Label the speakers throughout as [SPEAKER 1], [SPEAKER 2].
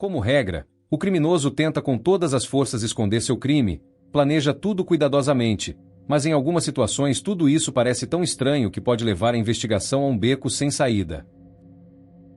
[SPEAKER 1] Como regra, o criminoso tenta com todas as forças esconder seu crime, planeja tudo cuidadosamente, mas em algumas situações tudo isso parece tão estranho que pode levar a investigação a um beco sem saída.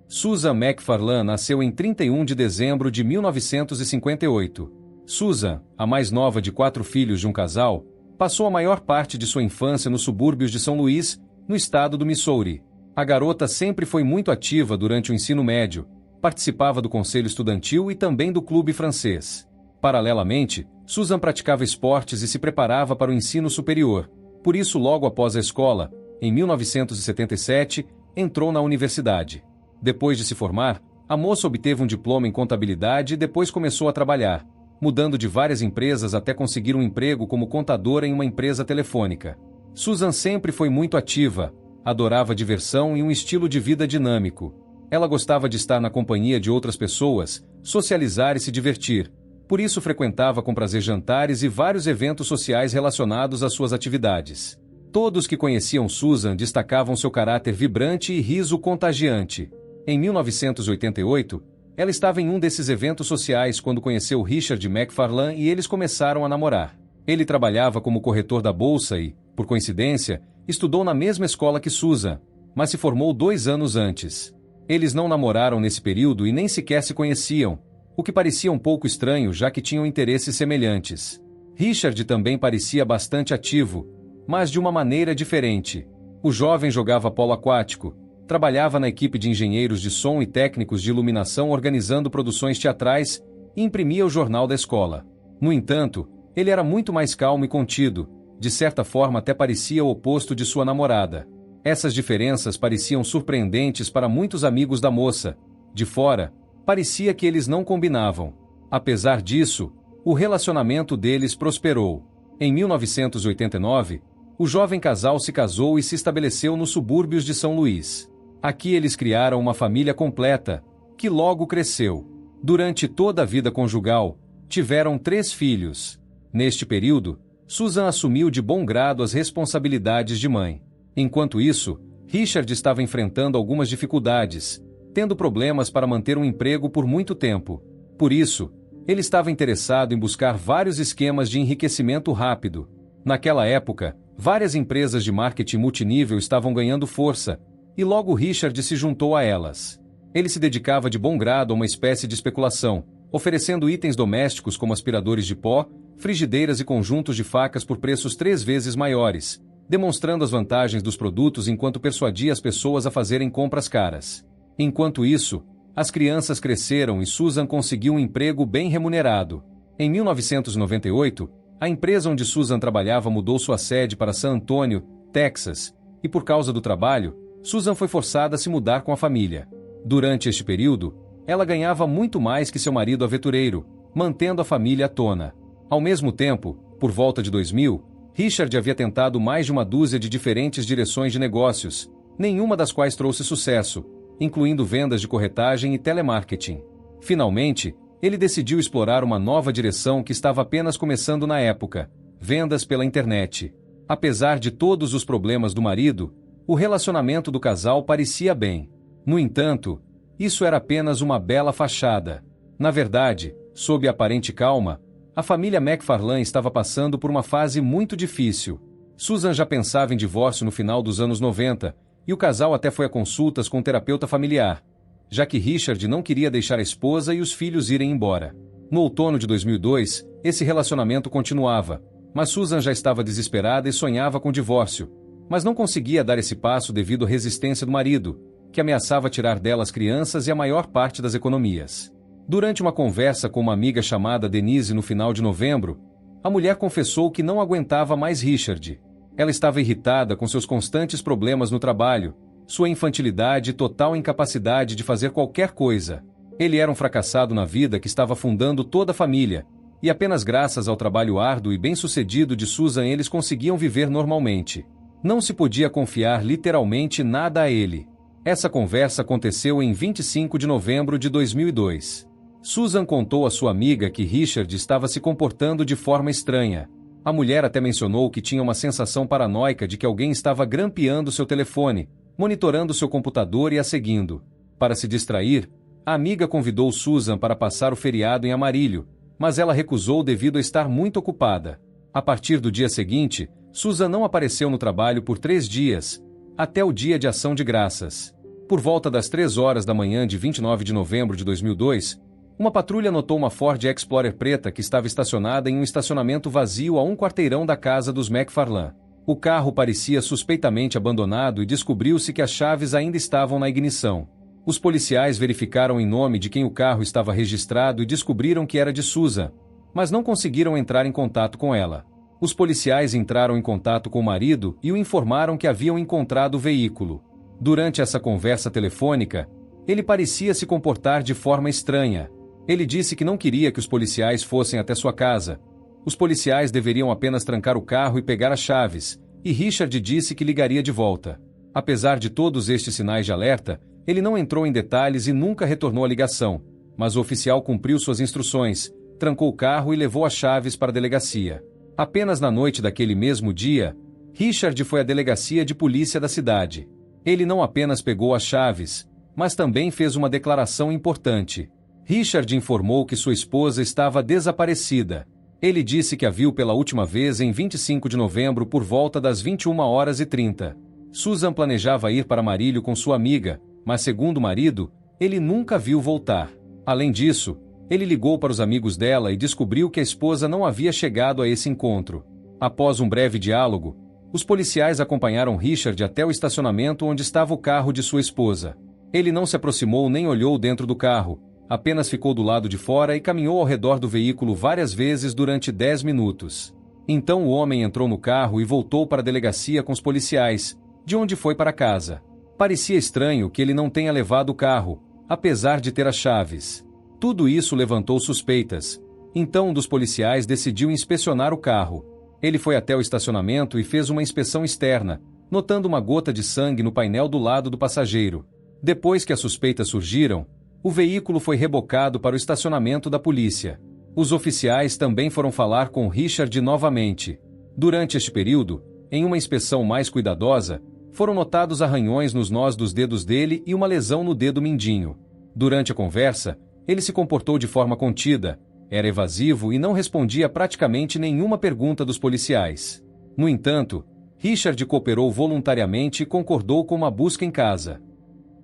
[SPEAKER 1] Susan McFarlane nasceu em 31 de dezembro de 1958. Susan, a mais nova de 4 filhos de um casal, passou a maior parte de sua infância nos subúrbios de São Luís, no estado do Missouri. A garota sempre foi muito ativa durante o ensino médio, participava do conselho estudantil e também do clube francês. Paralelamente, Susan praticava esportes e se preparava para o ensino superior. Por isso, logo após a escola, em 1977, entrou na universidade. Depois de se formar, a moça obteve um diploma em contabilidade e depois começou a trabalhar, mudando de várias empresas até conseguir um emprego como contadora em uma empresa telefônica. Susan sempre foi muito ativa, adorava diversão e um estilo de vida dinâmico. Ela gostava de estar na companhia de outras pessoas, socializar e se divertir. Por isso frequentava com prazer jantares e vários eventos sociais relacionados às suas atividades. Todos que conheciam Susan destacavam seu caráter vibrante e riso contagiante. Em 1988, ela estava em um desses eventos sociais quando conheceu Richard McFarlane e eles começaram a namorar. Ele trabalhava como corretor da bolsa e, por coincidência, estudou na mesma escola que Susan, mas se formou 2 anos antes. Eles não namoraram nesse período e nem sequer se conheciam, o que parecia um pouco estranho já que tinham interesses semelhantes. Richard também parecia bastante ativo, mas de uma maneira diferente. O jovem jogava polo aquático, trabalhava na equipe de engenheiros de som e técnicos de iluminação organizando produções teatrais e imprimia o jornal da escola. No entanto, ele era muito mais calmo e contido, de certa forma até parecia o oposto de sua namorada. Essas diferenças pareciam surpreendentes para muitos amigos da moça. De fora, parecia que eles não combinavam. Apesar disso, o relacionamento deles prosperou. Em 1989, o jovem casal se casou e se estabeleceu nos subúrbios de São Luís. Aqui eles criaram uma família completa, que logo cresceu. Durante toda a vida conjugal, tiveram 3 filhos. Neste período, Susan assumiu de bom grado as responsabilidades de mãe. Enquanto isso, Richard estava enfrentando algumas dificuldades, tendo problemas para manter um emprego por muito tempo. Por isso, ele estava interessado em buscar vários esquemas de enriquecimento rápido. Naquela época, várias empresas de marketing multinível estavam ganhando força, e logo Richard se juntou a elas. Ele se dedicava de bom grado a uma espécie de especulação, oferecendo itens domésticos como aspiradores de pó, frigideiras e conjuntos de facas por preços 3 vezes maiores, demonstrando as vantagens dos produtos enquanto persuadia as pessoas a fazerem compras caras. Enquanto isso, as crianças cresceram e Susan conseguiu um emprego bem remunerado. Em 1998, a empresa onde Susan trabalhava mudou sua sede para San Antonio, Texas, e por causa do trabalho, Susan foi forçada a se mudar com a família. Durante este período, ela ganhava muito mais que seu marido aventureiro, mantendo a família à tona. Ao mesmo tempo, por volta de 2000, Richard havia tentado mais de uma dúzia de diferentes direções de negócios, nenhuma das quais trouxe sucesso, incluindo vendas de corretagem e telemarketing. Finalmente, ele decidiu explorar uma nova direção que estava apenas começando na época: vendas pela internet. Apesar de todos os problemas do marido, o relacionamento do casal parecia bem. No entanto, isso era apenas uma bela fachada. Na verdade, sob a aparente calma, a família McFarlane estava passando por uma fase muito difícil. Susan já pensava em divórcio no final dos anos 90, e o casal até foi a consultas com um terapeuta familiar, já que Richard não queria deixar a esposa e os filhos irem embora. No outono de 2002, esse relacionamento continuava, mas Susan já estava desesperada e sonhava com o divórcio, mas não conseguia dar esse passo devido à resistência do marido, que ameaçava tirar dela as crianças e a maior parte das economias. Durante uma conversa com uma amiga chamada Denise no final de novembro, a mulher confessou que não aguentava mais Richard. Ela estava irritada com seus constantes problemas no trabalho, sua infantilidade e total incapacidade de fazer qualquer coisa. Ele era um fracassado na vida que estava afundando toda a família, e apenas graças ao trabalho árduo e bem-sucedido de Susan eles conseguiam viver normalmente. Não se podia confiar literalmente nada a ele. Essa conversa aconteceu em 25 de novembro de 2002. Susan contou à sua amiga que Richard estava se comportando de forma estranha. A mulher até mencionou que tinha uma sensação paranoica de que alguém estava grampeando seu telefone, monitorando seu computador e a seguindo. Para se distrair, A amiga convidou Susan para passar o feriado em Amarillo, mas ela recusou devido a estar muito ocupada. A partir do dia seguinte, Susan não apareceu no trabalho por 3 dias, até o dia de Ação de Graças. Por volta das 3 horas da manhã de 29 de novembro de 2002, uma patrulha notou uma Ford Explorer preta que estava estacionada em um estacionamento vazio a um quarteirão da casa dos McFarlane. O carro parecia suspeitamente abandonado e descobriu-se que as chaves ainda estavam na ignição. Os policiais verificaram em nome de quem o carro estava registrado e descobriram que era de Susan, mas não conseguiram entrar em contato com ela. Os policiais entraram em contato com o marido e o informaram que haviam encontrado o veículo. Durante essa conversa telefônica, ele parecia se comportar de forma estranha. Ele disse que não queria que os policiais fossem até sua casa. Os policiais deveriam apenas trancar o carro e pegar as chaves, e Richard disse que ligaria de volta. Apesar de todos estes sinais de alerta, ele não entrou em detalhes e nunca retornou a ligação, mas o oficial cumpriu suas instruções, trancou o carro e levou as chaves para a delegacia. Apenas na noite daquele mesmo dia, Richard foi à delegacia de polícia da cidade. Ele não apenas pegou as chaves, mas também fez uma declaração importante. Richard informou que sua esposa estava desaparecida. Ele disse que a viu pela última vez em 25 de novembro por volta das 21h30. Susan planejava ir para Amarillo com sua amiga, mas segundo o marido, ele nunca viu voltar. Além disso, ele ligou para os amigos dela e descobriu que a esposa não havia chegado a esse encontro. Após um breve diálogo, os policiais acompanharam Richard até o estacionamento onde estava o carro de sua esposa. Ele não se aproximou nem olhou dentro do carro, apenas ficou do lado de fora e caminhou ao redor do veículo várias vezes durante 10 minutos. Então o homem entrou no carro e voltou para a delegacia com os policiais, de onde foi para casa. Parecia estranho que ele não tenha levado o carro, apesar de ter as chaves. Tudo isso levantou suspeitas. Então um dos policiais decidiu inspecionar o carro. Ele foi até o estacionamento e fez uma inspeção externa, notando uma gota de sangue no painel do lado do passageiro. Depois que as suspeitas surgiram, o veículo foi rebocado para o estacionamento da polícia. Os oficiais também foram falar com Richard novamente. Durante este período, em uma inspeção mais cuidadosa, foram notados arranhões nos nós dos dedos dele e uma lesão no dedo mindinho. Durante a conversa, ele se comportou de forma contida, era evasivo e não respondia praticamente nenhuma pergunta dos policiais. No entanto, Richard cooperou voluntariamente e concordou com uma busca em casa.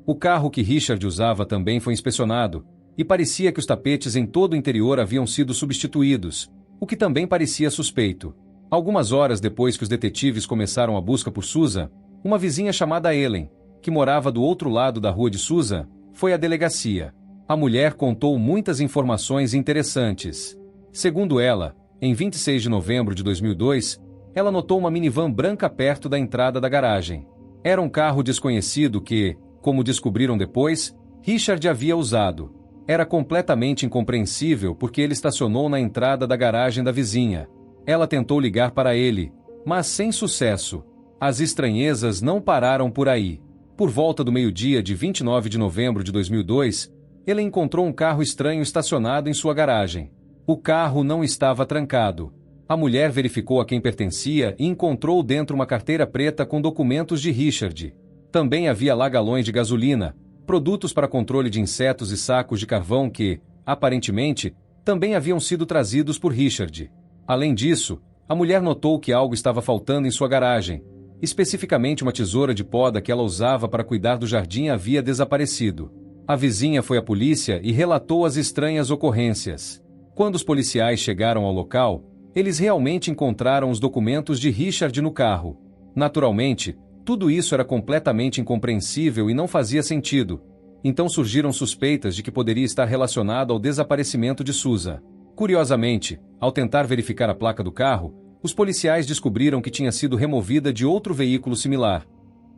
[SPEAKER 1] O carro que Richard usava também foi inspecionado, e parecia que os tapetes em todo o interior haviam sido substituídos, o que também parecia suspeito. Algumas horas depois que os detetives começaram a busca por Susan, uma vizinha chamada Ellen, que morava do outro lado da rua de Susan, foi à delegacia. A mulher contou muitas informações interessantes. Segundo ela, em 26 de novembro de 2002, ela notou uma minivan branca perto da entrada da garagem. Era um carro desconhecido que, como descobriram depois, Richard havia usado. Era completamente incompreensível porque ele estacionou na entrada da garagem da vizinha. Ela tentou ligar para ele, mas sem sucesso. As estranhezas não pararam por aí. Por volta do meio-dia de 29 de novembro de 2002, ele encontrou um carro estranho estacionado em sua garagem. O carro não estava trancado. A mulher verificou a quem pertencia e encontrou dentro uma carteira preta com documentos de Richard. Também havia lá galões de gasolina, produtos para controle de insetos e sacos de carvão que, aparentemente, também haviam sido trazidos por Richard. Além disso, a mulher notou que algo estava faltando em sua garagem. Especificamente uma tesoura de poda que ela usava para cuidar do jardim havia desaparecido. A vizinha foi à polícia e relatou as estranhas ocorrências. Quando os policiais chegaram ao local, eles realmente encontraram os documentos de Richard no carro. Naturalmente, tudo isso era completamente incompreensível e não fazia sentido. Então surgiram suspeitas de que poderia estar relacionado ao desaparecimento de Susan. Curiosamente, ao tentar verificar a placa do carro, os policiais descobriram que tinha sido removida de outro veículo similar.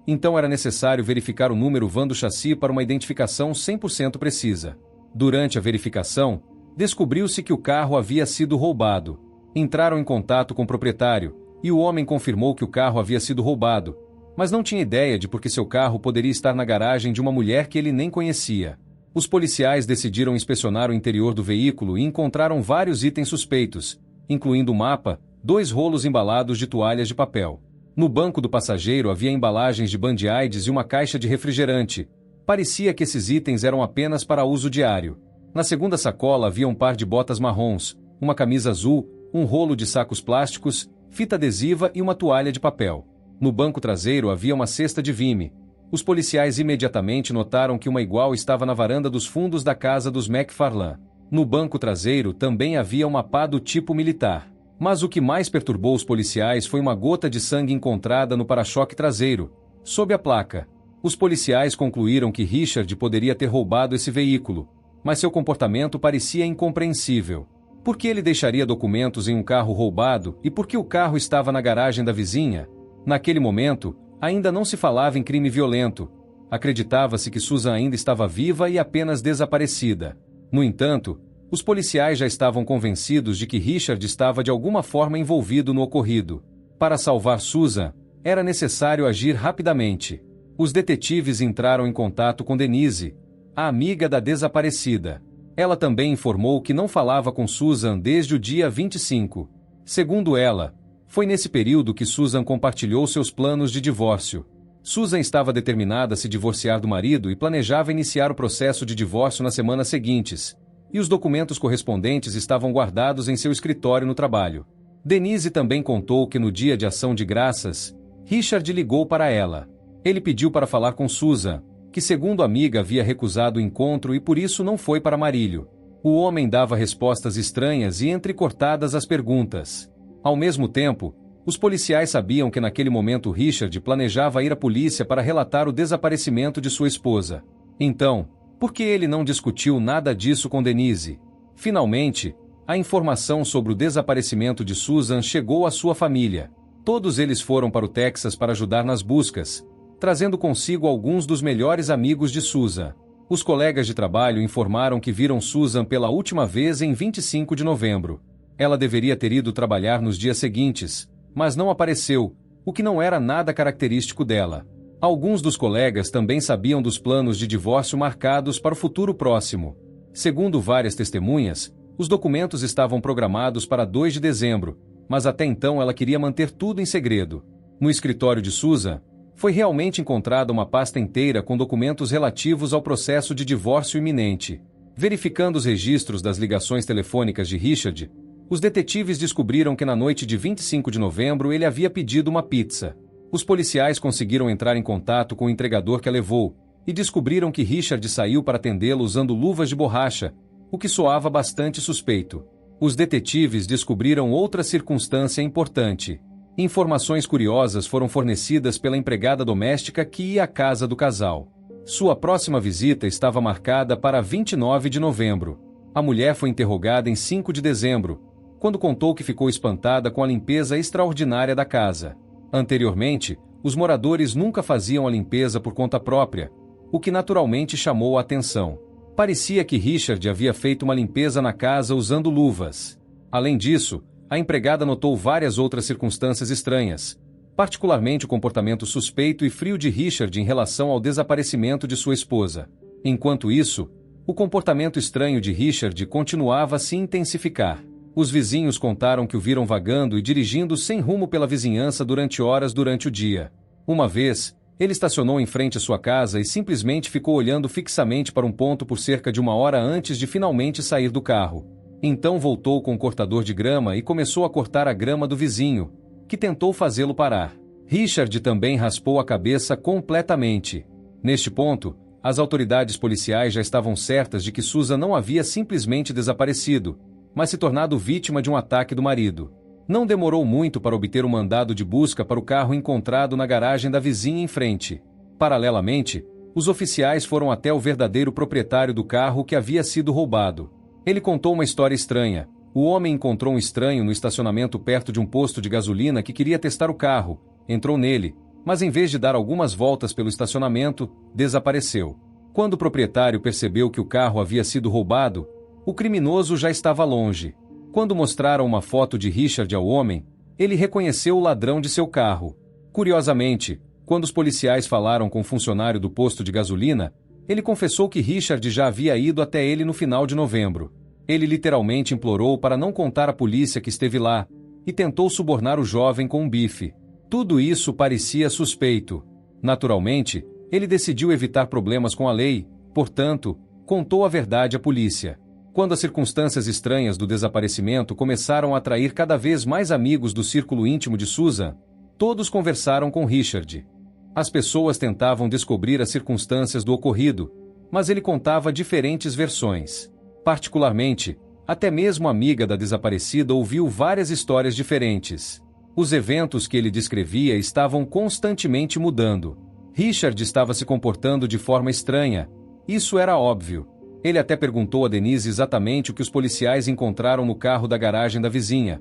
[SPEAKER 1] Então era necessário verificar o número VAN do chassi para uma identificação 100% precisa. Durante a verificação, descobriu-se que o carro havia sido roubado. Entraram em contato com o proprietário, e o homem confirmou que o carro havia sido roubado, mas não tinha ideia de por que seu carro poderia estar na garagem de uma mulher que ele nem conhecia. Os policiais decidiram inspecionar o interior do veículo e encontraram vários itens suspeitos, incluindo um mapa, 2 rolos embalados de toalhas de papel. No banco do passageiro havia embalagens de Band-Aids e uma caixa de refrigerante. Parecia que esses itens eram apenas para uso diário. Na segunda sacola havia um par de botas marrons, uma camisa azul, um rolo de sacos plásticos, fita adesiva e uma toalha de papel. No banco traseiro havia uma cesta de vime. Os policiais imediatamente notaram que uma igual estava na varanda dos fundos da casa dos McFarlane. No banco traseiro também havia uma pá do tipo militar. Mas o que mais perturbou os policiais foi uma gota de sangue encontrada no para-choque traseiro, sob a placa. Os policiais concluíram que Richard poderia ter roubado esse veículo, mas seu comportamento parecia incompreensível. Por que ele deixaria documentos em um carro roubado e por que o carro estava na garagem da vizinha? Naquele momento, ainda não se falava em crime violento. Acreditava-se que Susan ainda estava viva e apenas desaparecida. No entanto, os policiais já estavam convencidos de que Richard estava de alguma forma envolvido no ocorrido. Para salvar Susan, era necessário agir rapidamente. Os detetives entraram em contato com Denise, a amiga da desaparecida. Ela também informou que não falava com Susan desde o dia 25. Segundo ela, foi nesse período que Susan compartilhou seus planos de divórcio. Susan estava determinada a se divorciar do marido e planejava iniciar o processo de divórcio nas semanas seguintes, e os documentos correspondentes estavam guardados em seu escritório no trabalho. Denise também contou que no dia de ação de graças, Richard ligou para ela. Ele pediu para falar com Susan, que segundo a amiga havia recusado o encontro e por isso não foi para Marílio. O homem dava respostas estranhas e entrecortadas às perguntas. Ao mesmo tempo, os policiais sabiam que naquele momento Richard planejava ir à polícia para relatar o desaparecimento de sua esposa. Então, por que ele não discutiu nada disso com Denise? Finalmente, a informação sobre o desaparecimento de Susan chegou à sua família. Todos eles foram para o Texas para ajudar nas buscas, trazendo consigo alguns dos melhores amigos de Susan. Os colegas de trabalho informaram que viram Susan pela última vez em 25 de novembro. Ela deveria ter ido trabalhar nos dias seguintes, mas não apareceu, o que não era nada característico dela. Alguns dos colegas também sabiam dos planos de divórcio marcados para o futuro próximo. Segundo várias testemunhas, os documentos estavam programados para 2 de dezembro, mas até então ela queria manter tudo em segredo. No escritório de Susan, foi realmente encontrada uma pasta inteira com documentos relativos ao processo de divórcio iminente. Verificando os registros das ligações telefônicas de Richard, os detetives descobriram que na noite de 25 de novembro ele havia pedido uma pizza. Os policiais conseguiram entrar em contato com o entregador que a levou e descobriram que Richard saiu para atendê-lo usando luvas de borracha, o que soava bastante suspeito. Os detetives descobriram outra circunstância importante. Informações curiosas foram fornecidas pela empregada doméstica que ia à casa do casal. Sua próxima visita estava marcada para 29 de novembro. A mulher foi interrogada em 5 de dezembro, quando contou que ficou espantada com a limpeza extraordinária da casa. Anteriormente, os moradores nunca faziam a limpeza por conta própria, o que naturalmente chamou a atenção. Parecia que Richard havia feito uma limpeza na casa usando luvas. Além disso, a empregada notou várias outras circunstâncias estranhas, particularmente o comportamento suspeito e frio de Richard em relação ao desaparecimento de sua esposa. Enquanto isso, o comportamento estranho de Richard continuava a se intensificar. Os vizinhos contaram que o viram vagando e dirigindo sem rumo pela vizinhança durante horas durante o dia. Uma vez, ele estacionou em frente à sua casa e simplesmente ficou olhando fixamente para um ponto por cerca de 1 hora antes de finalmente sair do carro. Então voltou com um cortador de grama e começou a cortar a grama do vizinho, que tentou fazê-lo parar. Richard também raspou a cabeça completamente. Neste ponto, as autoridades policiais já estavam certas de que Susan não havia simplesmente desaparecido, mas se tornado vítima de um ataque do marido. Não demorou muito para obter um mandado de busca para o carro encontrado na garagem da vizinha em frente. Paralelamente, os oficiais foram até o verdadeiro proprietário do carro que havia sido roubado. Ele contou uma história estranha. O homem encontrou um estranho no estacionamento perto de um posto de gasolina que queria testar o carro, entrou nele, mas em vez de dar algumas voltas pelo estacionamento, desapareceu. Quando o proprietário percebeu que o carro havia sido roubado, o criminoso já estava longe. Quando mostraram uma foto de Richard ao homem, ele reconheceu o ladrão de seu carro. Curiosamente, quando os policiais falaram com o funcionário do posto de gasolina, ele confessou que Richard já havia ido até ele no final de novembro. Ele literalmente implorou para não contar à polícia que esteve lá e tentou subornar o jovem com um bife. Tudo isso parecia suspeito. Naturalmente, Ele decidiu evitar problemas com a lei, portanto, contou a verdade à polícia. Quando as circunstâncias estranhas do desaparecimento começaram a atrair cada vez mais amigos do círculo íntimo de Susan, todos conversaram com Richard. As pessoas tentavam descobrir as circunstâncias do ocorrido, mas ele contava diferentes versões. Particularmente, até mesmo a amiga da desaparecida ouviu várias histórias diferentes. Os eventos que ele descrevia estavam constantemente mudando. Richard estava se comportando de forma estranha. Isso era óbvio. Ele até perguntou a Denise exatamente o que os policiais encontraram no carro da garagem da vizinha.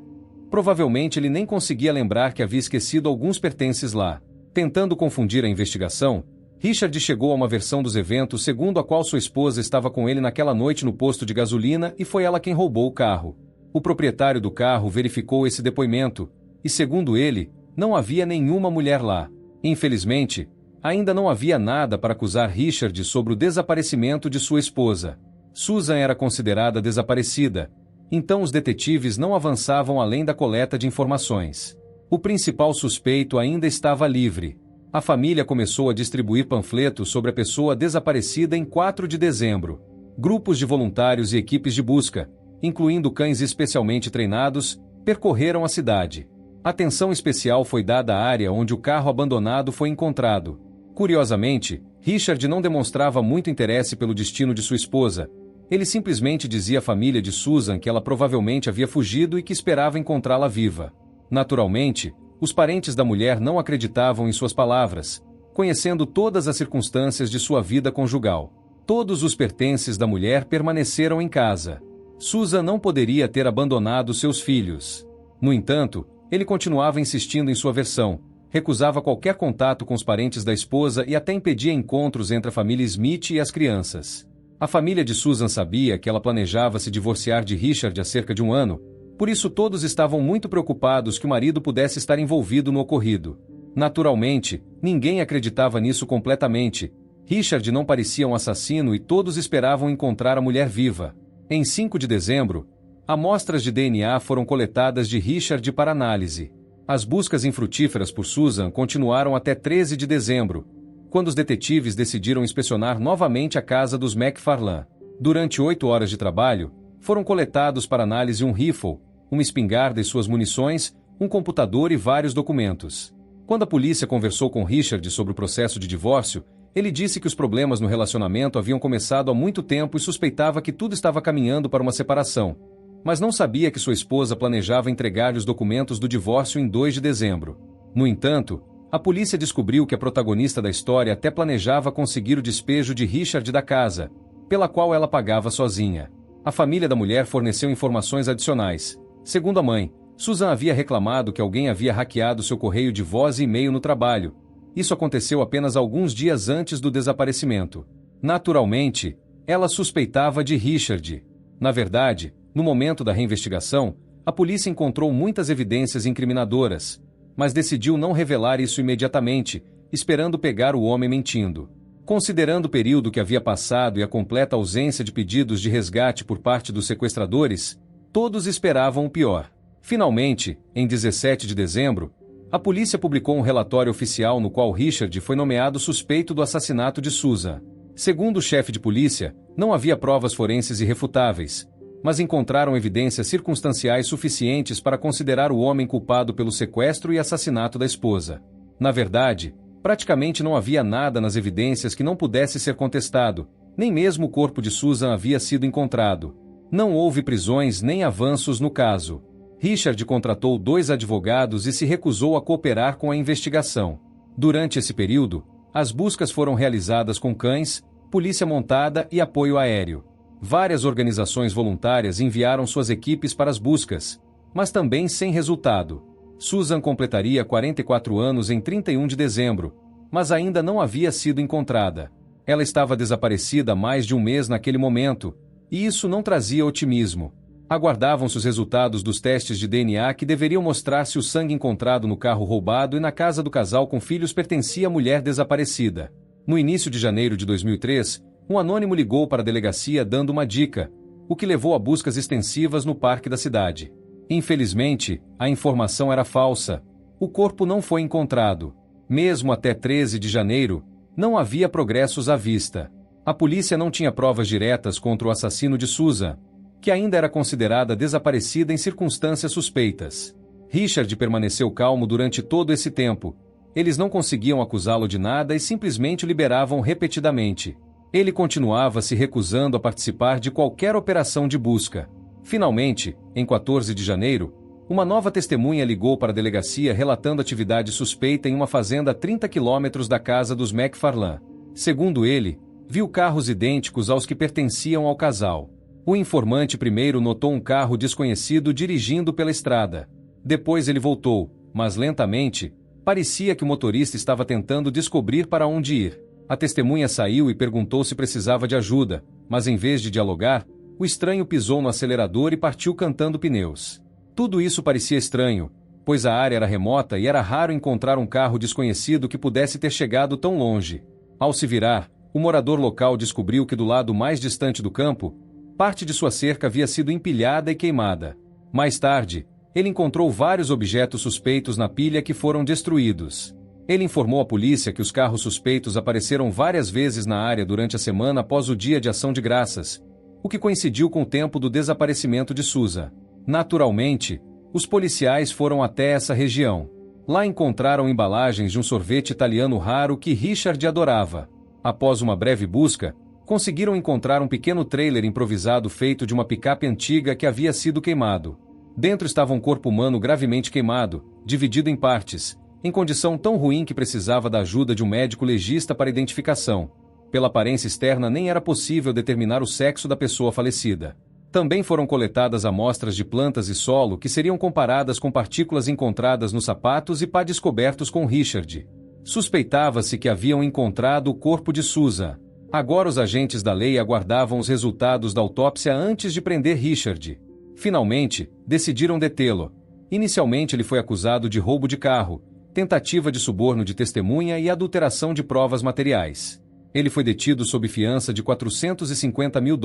[SPEAKER 1] Provavelmente ele nem conseguia lembrar que havia esquecido alguns pertences lá. Tentando confundir a investigação, Richard chegou a uma versão dos eventos segundo a qual sua esposa estava com ele naquela noite no posto de gasolina e foi ela quem roubou o carro. O proprietário do carro verificou esse depoimento, e segundo ele, não havia nenhuma mulher lá. Infelizmente, ainda não havia nada para acusar Richard sobre o desaparecimento de sua esposa. Susan era considerada desaparecida, então os detetives não avançavam além da coleta de informações. O principal suspeito ainda estava livre. A família começou a distribuir panfletos sobre a pessoa desaparecida em 4 de dezembro. Grupos de voluntários e equipes de busca, incluindo cães especialmente treinados, percorreram a cidade. Atenção especial foi dada à área onde o carro abandonado foi encontrado. Curiosamente, Richard não demonstrava muito interesse pelo destino de sua esposa. Ele simplesmente dizia à família de Susan que ela provavelmente havia fugido e que esperava encontrá-la viva. Naturalmente, os parentes da mulher não acreditavam em suas palavras, conhecendo todas as circunstâncias de sua vida conjugal. Todos os pertences da mulher permaneceram em casa. Susan não poderia ter abandonado seus filhos. No entanto, ele continuava insistindo em sua versão, recusava qualquer contato com os parentes da esposa e até impedia encontros entre a família Smith e as crianças. A família de Susan sabia que ela planejava se divorciar de Richard há cerca de um ano, por isso todos estavam muito preocupados que o marido pudesse estar envolvido no ocorrido. Naturalmente, ninguém acreditava nisso completamente. Richard não parecia um assassino e todos esperavam encontrar a mulher viva. Em 5 de dezembro, amostras de DNA foram coletadas de Richard para análise. As buscas infrutíferas por Susan continuaram até 13 de dezembro, quando os detetives decidiram inspecionar novamente a casa dos McFarlane. Durante 8 horas de trabalho, foram coletados para análise um rifle, uma espingarda e suas munições, um computador e vários documentos. Quando a polícia conversou com Richard sobre o processo de divórcio, ele disse que os problemas no relacionamento haviam começado há muito tempo e suspeitava que tudo estava caminhando para uma separação, mas não sabia que sua esposa planejava entregar-lhe os documentos do divórcio em 2 de dezembro. No entanto, a polícia descobriu que a protagonista da história até planejava conseguir o despejo de Richard da casa, pela qual ela pagava sozinha. A família da mulher forneceu informações adicionais. Segundo a mãe, Susan havia reclamado que alguém havia hackeado seu correio de voz e e-mail no trabalho. Isso aconteceu apenas alguns dias antes do desaparecimento. Naturalmente, ela suspeitava de Richard. Na verdade, no momento da reinvestigação, a polícia encontrou muitas evidências incriminadoras, mas decidiu não revelar isso imediatamente, esperando pegar o homem mentindo. Considerando o período que havia passado e a completa ausência de pedidos de resgate por parte dos sequestradores, todos esperavam o pior. Finalmente, em 17 de dezembro, a polícia publicou um relatório oficial no qual Richard foi nomeado suspeito do assassinato de Susan. Segundo o chefe de polícia, não havia provas forenses irrefutáveis, mas encontraram evidências circunstanciais suficientes para considerar o homem culpado pelo sequestro e assassinato da esposa. Na verdade, praticamente não havia nada nas evidências que não pudesse ser contestado, nem mesmo o corpo de Susan havia sido encontrado. Não houve prisões nem avanços no caso. Richard contratou 2 advogados e se recusou a cooperar com a investigação. Durante esse período, as buscas foram realizadas com cães, polícia montada e apoio aéreo. Várias organizações voluntárias enviaram suas equipes para as buscas, mas também sem resultado. Susan completaria 44 anos em 31 de dezembro, mas ainda não havia sido encontrada. Ela estava desaparecida há mais de um mês naquele momento, e isso não trazia otimismo. Aguardavam-se os resultados dos testes de DNA que deveriam mostrar se o sangue encontrado no carro roubado e na casa do casal com filhos pertencia à mulher desaparecida. No início de janeiro de 2003, um anônimo ligou para a delegacia dando uma dica, o que levou a buscas extensivas no parque da cidade. Infelizmente, a informação era falsa. O corpo não foi encontrado. Mesmo até 13 de janeiro, Não havia progressos à vista. A polícia não tinha provas diretas contra o assassino de Susan, que ainda era considerada desaparecida em circunstâncias suspeitas. Richard permaneceu calmo durante todo esse tempo. Eles não conseguiam acusá-lo de nada e simplesmente o liberavam repetidamente. Ele continuava se recusando a participar de qualquer operação de busca. Finalmente, em 14 de janeiro, uma nova testemunha ligou para a delegacia relatando atividade suspeita em uma fazenda a 30 quilômetros da casa dos McFarlane. Segundo ele, viu carros idênticos aos que pertenciam ao casal. O informante primeiro notou um carro desconhecido dirigindo pela estrada. Depois ele voltou, mas lentamente. Parecia que o motorista estava tentando descobrir para onde ir. A testemunha saiu e perguntou se precisava de ajuda, mas em vez de dialogar, o estranho pisou no acelerador e partiu cantando pneus. Tudo isso parecia estranho, pois a área era remota e era raro encontrar um carro desconhecido que pudesse ter chegado tão longe. Ao se virar, o morador local descobriu que do lado mais distante do campo, parte de sua cerca havia sido empilhada e queimada. Mais tarde, ele encontrou vários objetos suspeitos na pilha que foram destruídos. Ele informou à polícia que os carros suspeitos apareceram várias vezes na área durante a semana após o dia de ação de graças, o que coincidiu com o tempo do desaparecimento de Susan. Naturalmente, os policiais foram até essa região. Lá encontraram embalagens de um sorvete italiano raro que Richard adorava. Após uma breve busca, conseguiram encontrar um pequeno trailer improvisado feito de uma picape antiga que havia sido queimado. Dentro estava um corpo humano gravemente queimado, dividido em partes, em condição tão ruim que precisava da ajuda de um médico legista para identificação. Pela aparência externa nem era possível determinar o sexo da pessoa falecida. Também foram coletadas amostras de plantas e solo que seriam comparadas com partículas encontradas nos sapatos e pá descobertos com Richard. Suspeitava-se que haviam encontrado o corpo de Susan. Agora os agentes da lei aguardavam os resultados da autópsia antes de prender Richard. Finalmente, decidiram detê-lo. Inicialmente ele foi acusado de roubo de carro, tentativa de suborno de testemunha e adulteração de provas materiais. Ele foi detido sob fiança de $450 mil.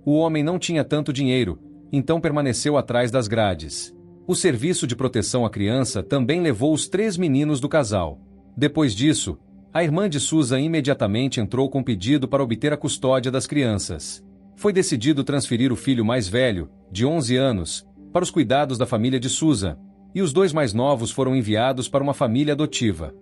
[SPEAKER 1] O homem não tinha tanto dinheiro, então permaneceu atrás das grades. O Serviço de Proteção à Criança também levou os 3 meninos do casal. Depois disso, a irmã de Susan imediatamente entrou com pedido para obter a custódia das crianças. Foi decidido transferir o filho mais velho, de 11 anos, para os cuidados da família de Susan, e os 2 mais novos foram enviados para uma família adotiva.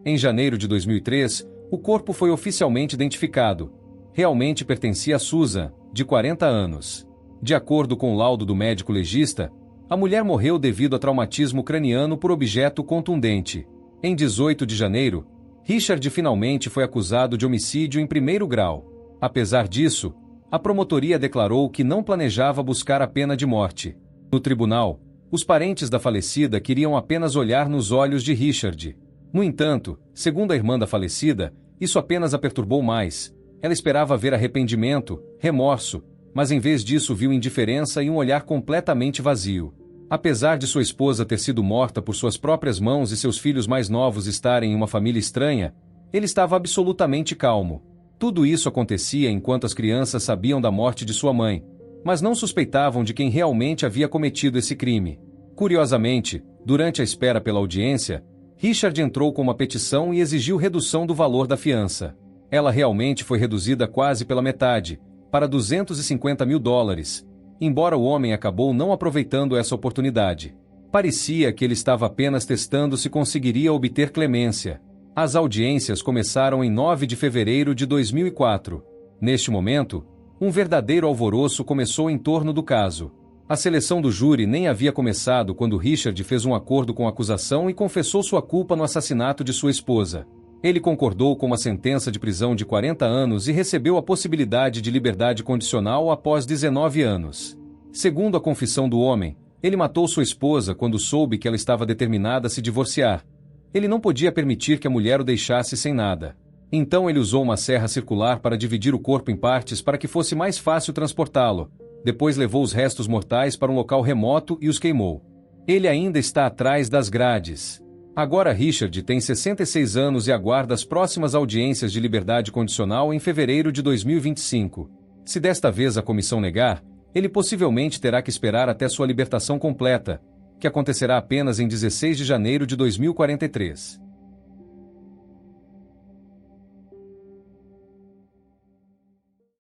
[SPEAKER 1] Em janeiro de 2003, o corpo foi oficialmente identificado. Realmente pertencia a Susan, de 40 anos. De acordo com o laudo do médico legista, a mulher morreu devido a traumatismo craniano por objeto contundente. Em 18 de janeiro, Richard finalmente foi acusado de homicídio em 1º grau. Apesar disso, a promotoria declarou que não planejava buscar a pena de morte. No tribunal, os parentes da falecida queriam apenas olhar nos olhos de Richard. No entanto, segundo a irmã da falecida, isso apenas a perturbou mais. Ela esperava ver arrependimento, remorso, mas em vez disso viu indiferença e um olhar completamente vazio. Apesar de sua esposa ter sido morta por suas próprias mãos e seus filhos mais novos estarem em uma família estranha, ele estava absolutamente calmo. Tudo isso acontecia enquanto as crianças sabiam da morte de sua mãe, mas não suspeitavam de quem realmente havia cometido esse crime. Curiosamente, durante a espera pela audiência, Richard entrou com uma petição e exigiu redução do valor da fiança. Ela realmente foi reduzida quase pela metade, para $250 mil, embora o homem acabou não aproveitando essa oportunidade. Parecia que ele estava apenas testando se conseguiria obter clemência. As audiências começaram em 9 de fevereiro de 2004. Neste momento, um verdadeiro alvoroço começou em torno do caso. A seleção do júri nem havia começado quando Richard fez um acordo com a acusação e confessou sua culpa no assassinato de sua esposa. Ele concordou com uma sentença de prisão de 40 anos e recebeu a possibilidade de liberdade condicional após 19 anos. Segundo a confissão do homem, ele matou sua esposa quando soube que ela estava determinada a se divorciar. Ele não podia permitir que a mulher o deixasse sem nada. Então ele usou uma serra circular para dividir o corpo em partes para que fosse mais fácil transportá-lo. Depois levou os restos mortais para um local remoto e os queimou. Ele ainda está atrás das grades. Agora Richard tem 66 anos e aguarda as próximas audiências de liberdade condicional em fevereiro de 2025. Se desta vez a comissão negar, ele possivelmente terá que esperar até sua libertação completa, que acontecerá apenas em 16 de janeiro de 2043.